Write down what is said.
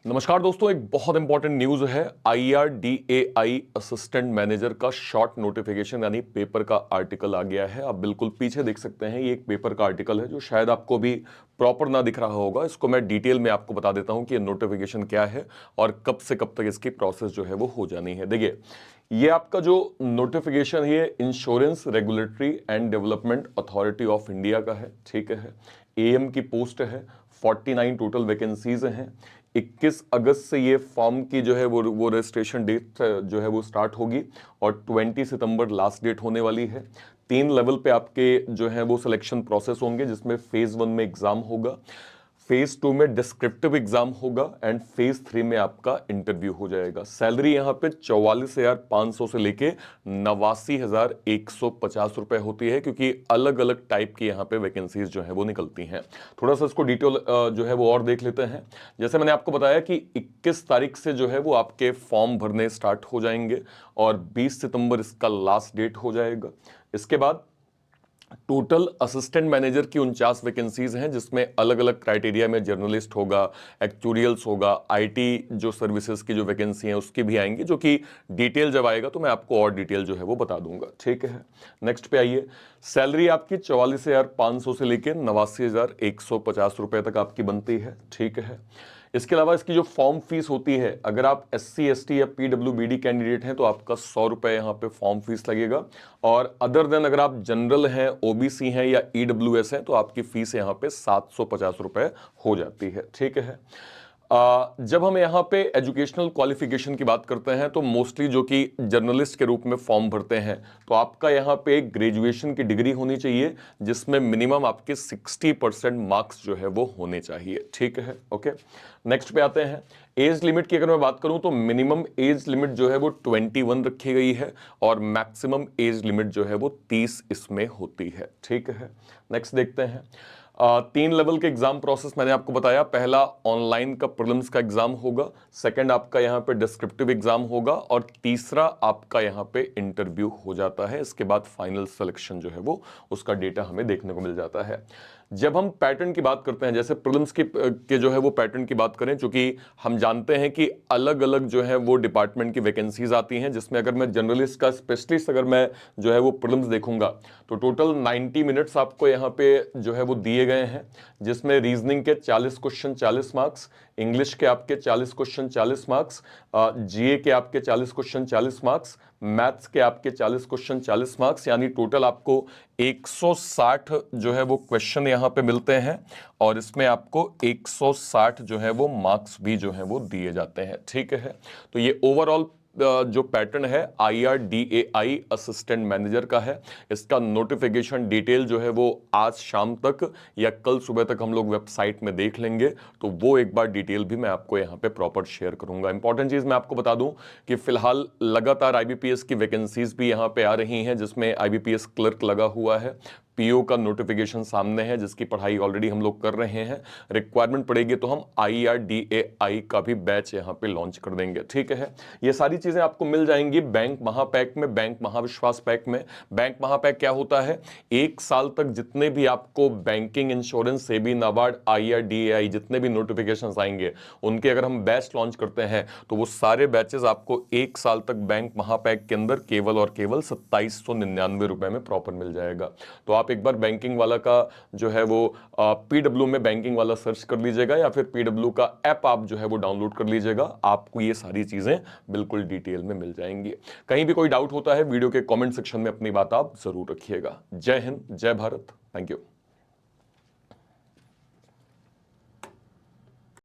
नमस्कार दोस्तों, एक बहुत इंपॉर्टेंट न्यूज है। IRDAI असिस्टेंट मैनेजर का शॉर्ट नोटिफिकेशन यानी पेपर का आर्टिकल आ गया है। आप बिल्कुल पीछे देख सकते हैं, ये एक पेपर का आर्टिकल है जो शायद आपको भी प्रॉपर ना दिख रहा होगा। इसको मैं डिटेल में आपको बता देता हूं कि ये नोटिफिकेशन क्या है और कब से कब तक इसकी प्रोसेस जो है वो हो जानी है। देखिए, ये आपका जो नोटिफिकेशन है insurance regulatory and development authority of India का है। ठीक है, AM की पोस्ट है, 49 टोटल वैकेंसीज हैं। 21 अगस्त से ये फॉर्म की जो है वो रजिस्ट्रेशन डेट जो है वो स्टार्ट होगी और 20 सितंबर लास्ट डेट होने वाली है। 3 लेवल पे आपके जो है वो सिलेक्शन प्रोसेस होंगे, जिसमें फेज 1 में एग्जाम होगा, फेज 2 में डिस्क्रिप्टिव एग्जाम होगा एंड फेज 3 में आपका इंटरव्यू हो जाएगा। सैलरी यहाँ पे 44,500 से लेके 89,150 रुपए होती है, क्योंकि अलग अलग टाइप की यहाँ पे वैकेंसीज जो है वो निकलती हैं। थोड़ा सा इसको डिटेल जो है वो और देख लेते हैं। जैसे मैंने आपको बताया कि 21 तारीख से जो है वो आपके फॉर्म भरने स्टार्ट हो जाएंगे और 20 सितंबर इसका लास्ट डेट हो जाएगा। इसके बाद टोटल असिस्टेंट मैनेजर की 49 वैकेंसीज हैं, जिसमें अलग अलग क्राइटेरिया में जर्नलिस्ट होगा, एक्चुरियल्स होगा, IT जो सर्विसेज की जो वैकेंसी है उसकी भी आएंगी, जो कि डिटेल जब आएगा तो मैं आपको और डिटेल जो है वो बता दूंगा। ठीक है, नेक्स्ट पे आइए। सैलरी आपकी 44,500 से लेकर 89,150 रुपए तक आपकी बनती है। ठीक है, इसके अलावा इसकी जो फॉर्म फीस होती है, अगर आप SC ST या PWBD कैंडिडेट हैं तो आपका 100 रुपए यहाँ पे फॉर्म फीस लगेगा, और अदर देन अगर आप जनरल हैं, OBC हैं या EWS हैं तो आपकी फीस यहाँ पे 750 रुपए हो जाती है। ठीक है, जब हम यहाँ पे एजुकेशनल क्वालिफिकेशन की बात करते हैं तो मोस्टली जो कि जर्नलिस्ट के रूप में फॉर्म भरते हैं तो आपका यहाँ पे ग्रेजुएशन की डिग्री होनी चाहिए, जिसमें मिनिमम आपके 60% मार्क्स जो है वो होने चाहिए। ठीक है, ओके। नेक्स्ट पे आते हैं। एज लिमिट की अगर मैं बात करूं तो मिनिमम एज लिमिट जो है वो 21 रखी गई है और मैक्सिमम एज लिमिट जो है वो 30 इसमें होती है। ठीक है, नेक्स्ट देखते हैं। 3 लेवल के एग्जाम प्रोसेस मैंने आपको बताया। पहला ऑनलाइन का प्रीलिम्स का एग्जाम होगा, सेकंड आपका यहाँ पे डिस्क्रिप्टिव एग्जाम होगा और तीसरा आपका यहाँ पे इंटरव्यू हो जाता है। इसके बाद फाइनल सिलेक्शन जो है वो उसका डेटा हमें देखने को मिल जाता है। जब हम पैटर्न की बात करते हैं, जैसे प्रीलिम्स के जो है वो पैटर्न की बात करें, क्योंकि हम जानते हैं कि अलग अलग जो है वो डिपार्टमेंट की वैकेंसीज आती हैं, जिसमें अगर मैं जर्नलिस्ट का स्पेशलिस्ट अगर मैं जो है वो प्रीलिम्स देखूंगा तो टोटल 90 मिनट्स आपको यहाँ पे जो है वो दिए गए हैं, जिसमें रीजनिंग के 40 क्वेश्चन 40 मार्क्स, इंग्लिश के आपके 40 क्वेश्चन 40 मार्क्स, GA के आपके 40 क्वेश्चन 40 मार्क्स, मैथ्स के आपके 40 क्वेश्चन 40 मार्क्स, यानी टोटल आपको 160 जो है वो क्वेश्चन यहाँ पे मिलते हैं और इसमें आपको 160 जो है वो मार्क्स भी जो है वो दिए जाते हैं। ठीक है, तो ये ओवरऑल जो पैटर्न है IRDAI असिस्टेंट मैनेजर का है। इसका नोटिफिकेशन डिटेल जो है वो आज शाम तक या कल सुबह तक हम लोग वेबसाइट में देख लेंगे, तो वो एक बार डिटेल भी मैं आपको यहाँ पे प्रॉपर शेयर करूंगा। इंपॉर्टेंट चीज मैं आपको बता दूं कि फिलहाल लगातार IBPS की वैकेंसीज भी यहाँ पे आ रही हैं, जिसमें IBPS क्लर्क लगा हुआ है, PO का नोटिफिकेशन सामने है जिसकी पढ़ाई ऑलरेडी हम लोग कर रहे हैं। रिक्वायरमेंट पड़ेगी तो हम IRDAI का भी बैच यहाँ पे लॉन्च कर देंगे। ठीक है, ये सारी चीजें आपको मिल जाएंगी बैंक महापैक में, बैंक महाविश्वास पैक में। बैंक महापैक क्या होता है? 1 साल तक जितने भी आपको banking, insurance, SEBI, NABARD, IRDAI जितने भी नोटिफिकेशन आएंगे उनके अगर हम बैच लॉन्च करते हैं तो वो सारे बैचेस आपको 1 साल तक बैंक महापैक के अंदर केवल और केवल 2799 रुपए में प्रॉपर मिल जाएगा। तो आप एक बार बैंकिंग वाला का जो है वो PW में बैंकिंग वाला सर्च कर लीजिएगा या फिर PW का ऐप आप जो है वो डाउनलोड कर लीजिएगा, आपको ये सारी चीजें बिल्कुल डिटेल में मिल जाएंगी। कहीं भी कोई डाउट होता है वीडियो के कमेंट सेक्शन में अपनी बात आप जरूर रखिएगा। जय हिंद, जय भारत, थैंक यू।